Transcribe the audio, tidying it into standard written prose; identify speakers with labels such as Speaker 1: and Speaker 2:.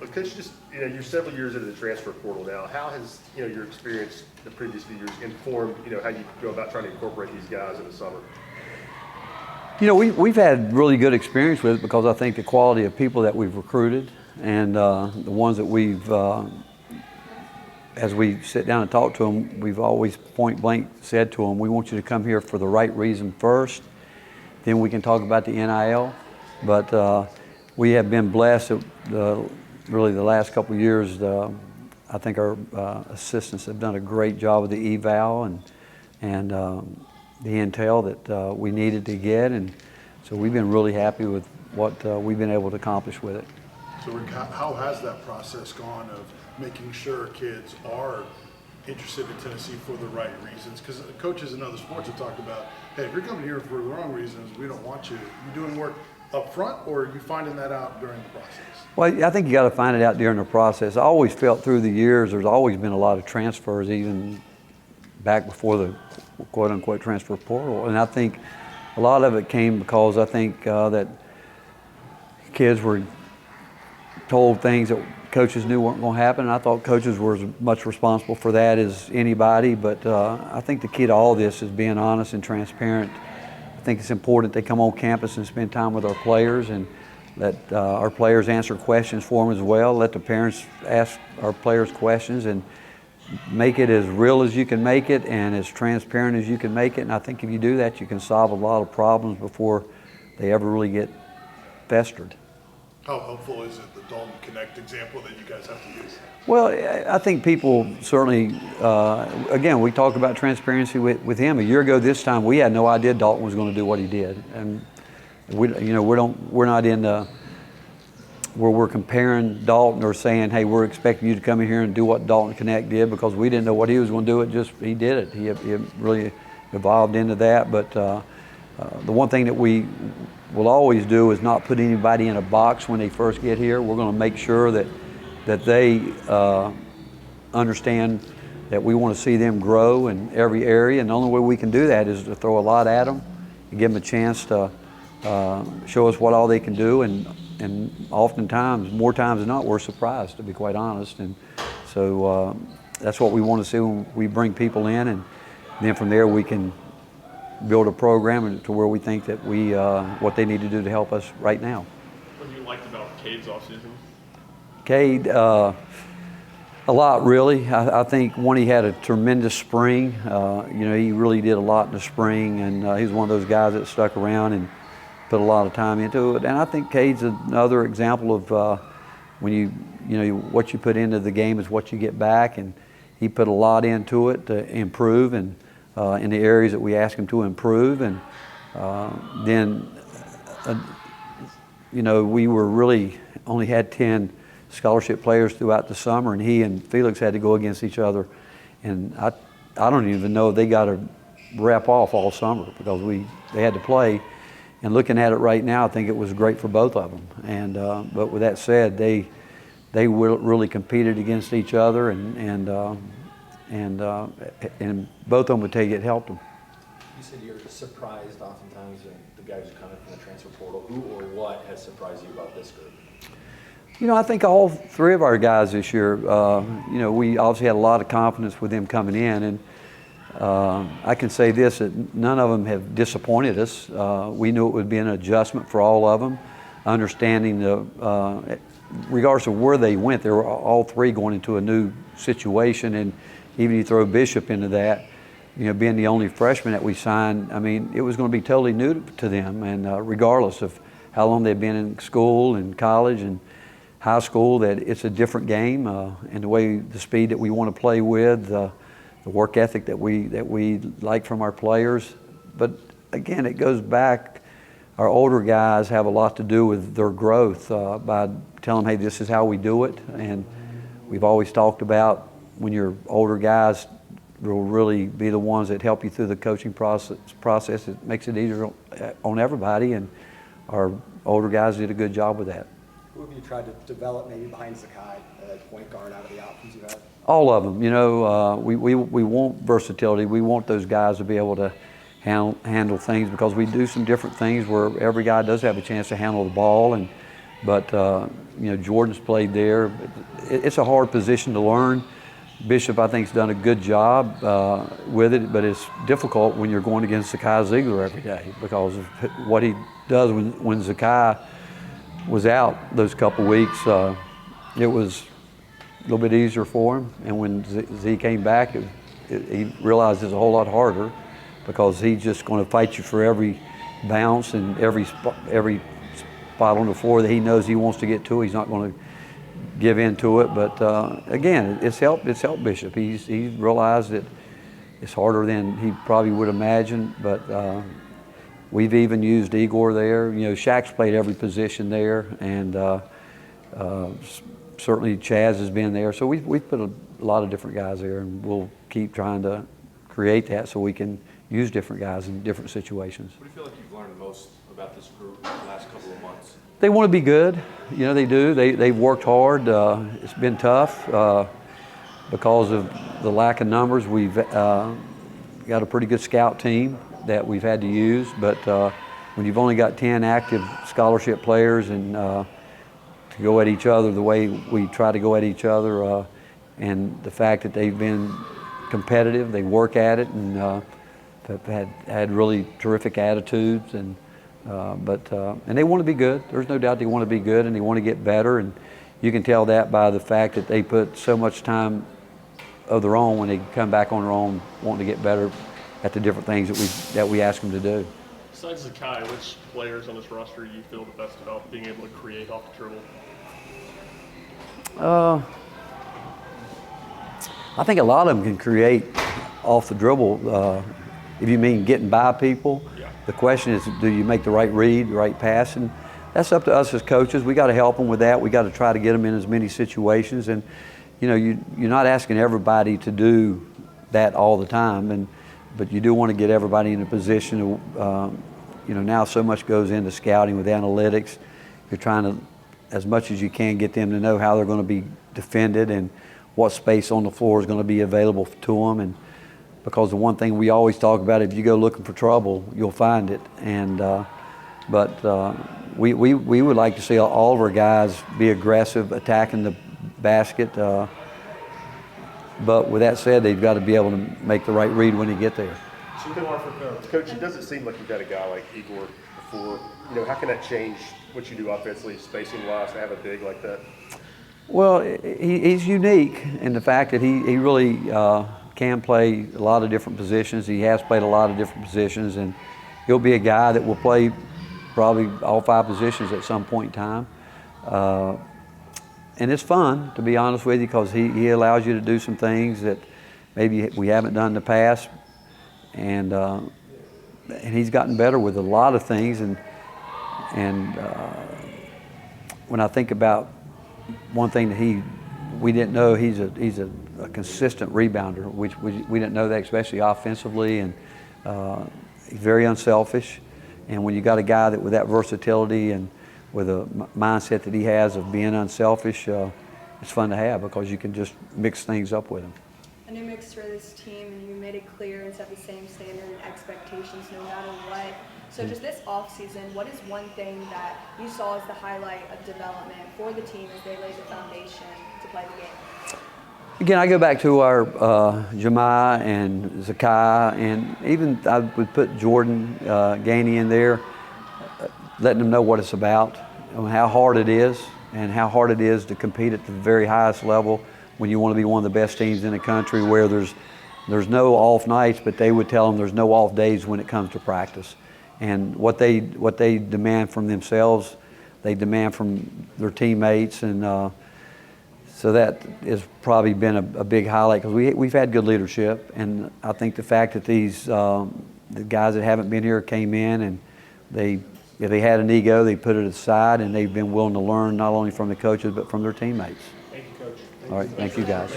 Speaker 1: Well, Coach, just you're several years into the transfer portal now. How has your experience the previous few years informed how you go about trying to incorporate these guys in the summer?
Speaker 2: We've had really good experience with it because I think the quality of people that we've recruited and the ones that we've, as we sit down and talk to them, we've always point blank said to them, we want you to come here for the right reason first, then we can talk about the NIL. But we have been blessed really the last couple of years. I think our assistants have done a great job with the eval and the intel that we needed to get, and so we've been really happy with what we've been able to accomplish with it.
Speaker 3: So Rick, how has that process gone of making sure kids are interested in Tennessee for the right reasons? Because coaches in other sports have talked about, hey, if you're coming here for the wrong reasons, we don't want you. You doing work up front, or are you finding that out during the process?
Speaker 2: Well, I think you got to find it out during the process. I always felt through the years there's always been a lot of transfers, even back before the quote-unquote transfer portal. And I think a lot of it came because I think that kids were told things that coaches knew weren't going to happen. And I thought coaches were as much responsible for that as anybody. But I think the key to all this is being honest and transparent. I think it's important they come on campus and spend time with our players and let our players answer questions for them as well. Let the parents ask our players questions and make it as real as you can make it and as transparent as you can make it. And I think if you do that, you can solve a lot of problems before they ever really get festered.
Speaker 3: How helpful is it, the Dalton Connect example that you guys have to use?
Speaker 2: Well, I think people certainly, again, we talked about transparency with him. A year ago this time, we had no idea Dalton was going to do what he did. And we're not in where we're comparing Dalton or saying, hey, we're expecting you to come in here and do what Dalton Connect did, because we didn't know what he was going to do. He did it. He really evolved into that. But the one thing that we will always do is not put anybody in a box when they first get here. We're going to make sure that they understand that we want to see them grow in every area. And the only way we can do that is to throw a lot at them and give them a chance to show us what all they can do. And oftentimes, more times than not, we're surprised, to be quite honest. And so that's what we want to see when we bring people in. And then from there, we can build a program to where we think that what they need to do to help us right now.
Speaker 1: What have you liked about Cade's offseason?
Speaker 2: Cade, a lot really. I think he had a tremendous spring. He really did a lot in the spring, and he's one of those guys that stuck around and put a lot of time into it. And I think Cade's another example of when what you put into the game is what you get back, and he put a lot into it to improve and in the areas that we asked him to improve. And then we were really only had 10 scholarship players throughout the summer, and he and Felix had to go against each other. And I don't even know if they got a rep off all summer because they had to play. And looking at it right now, I think it was great for both of them. And but with that said, they really competed against each other, and both of them would tell you it helped them.
Speaker 4: You said you're surprised oftentimes when the guys are coming from the transfer portal. Who or what has surprised you about this group?
Speaker 2: I think all three of our guys this year, we obviously had a lot of confidence with them coming in, and I can say this, that none of them have disappointed us. We knew it would be an adjustment for all of them, understanding regardless of where they went, they were all three going into a new situation, and even you throw Bishop into that, being the only freshman that we signed, I mean, it was going to be totally new to them, and regardless of how long they've been in school and college and high school, that it's a different game, and the speed that we want to play with, the work ethic that we like from our players. But again, it goes back, our older guys have a lot to do with their growth by telling them, hey, this is how we do it. And we've always talked about when your older guys will really be the ones that help you through the coaching process. It makes it easier on everybody, and our older guys did a good job with that.
Speaker 5: Who have you tried to develop maybe behind Zakai, point guard, out of the options you had?
Speaker 2: All of them. We want versatility. We want those guys to be able to handle things, because we do some different things where every guy does have a chance to handle the ball, and But Jordan's played there. It's a hard position to learn. Bishop, I think, has done a good job with it, but it's difficult when you're going against Zakai Ziegler every day because of what he does. When Zakai was out those couple weeks, it was a little bit easier for him. And when Z came back, he realized it's a whole lot harder because he's just going to fight you for every bounce and every spot on the floor that he knows he wants to get to. He's not going to give in to it, but again, it's helped Bishop. He's realized that it's harder than he probably would imagine, but we've even used Igor there. Shaq's played every position there, and certainly Chaz has been there. So we've put a lot of different guys there, and we'll keep trying to create that so we can use different guys in different situations.
Speaker 4: What do you feel like you've learned most about this group in the last couple of months?
Speaker 2: They want to be good. They do. They've worked hard. It's been tough because of the lack of numbers. We've got a pretty good scout team that we've had to use, but when you've only got 10 active scholarship players and to go at each other the way we try to go at each other, and the fact that they've been competitive, they work at it, and have had really terrific attitudes, and they want to be good. There's no doubt they want to be good and they want to get better, and you can tell that by the fact that they put so much time of their own when they come back on their own, wanting to get better at the different things that we ask them to do.
Speaker 6: Besides Zakai, which players on this roster do you feel the best about being able to create off the dribble?
Speaker 2: I think a lot of them can create off the dribble. If you mean getting by people,
Speaker 6: Yeah.
Speaker 2: The question is, do you make the right read, the right pass? And that's up to us as coaches. We got to help them with that. We got to try to get them in as many situations. And you're not asking everybody to do that all the time, but you do want to get everybody in a position to, now so much goes into scouting with analytics. You're trying to, as much as you can, get them to know how they're going to be defended and what space on the floor is going to be available to them. And because the one thing we always talk about, if you go looking for trouble, you'll find it. And we would like to see all of our guys be aggressive, attacking the basket. But with that said, they've got to be able to make the right read when they get there.
Speaker 1: Coach, it doesn't seem like you've got a guy like Igor before. How can that change what you do offensively, spacing-wise, to have a big like that?
Speaker 2: Well, he's unique in the fact that he really can play a lot of different positions. He has played a lot of different positions, and he'll be a guy that will play probably all 5 positions at some point in time. And it's fun, to be honest with you, because he allows you to do some things that maybe we haven't done in the past. And he's gotten better with a lot of things. And when I think about one thing that we didn't know, he's a consistent rebounder, which we didn't know that, especially offensively, and he's very unselfish. And when you got a guy that with that versatility and with a mindset that he has of being unselfish, it's fun to have because you can just mix things up with him.
Speaker 7: A new mix for this team, and you made it clear and set the same standard and expectations no matter what. So just this offseason, what is one thing that you saw as the highlight of development for the team as they laid the foundation to play the game?
Speaker 2: Again, I go back to our Jemai and Zakai, and even I would put Jordan Gainey in there, letting them know what it's about, how hard it is, and how hard it is to compete at the very highest level when you want to be one of the best teams in the country, where there's no off nights, but they would tell them there's no off days when it comes to practice. And what they demand from themselves, they demand from their teammates, and so that has probably been a big highlight because we've had good leadership, and I think the fact that these the guys that haven't been here came in, and if they had an ego, they put it aside, and they've been willing to learn not only from the coaches but from their teammates.
Speaker 6: Thank you, Coach.
Speaker 2: All right, thank you guys.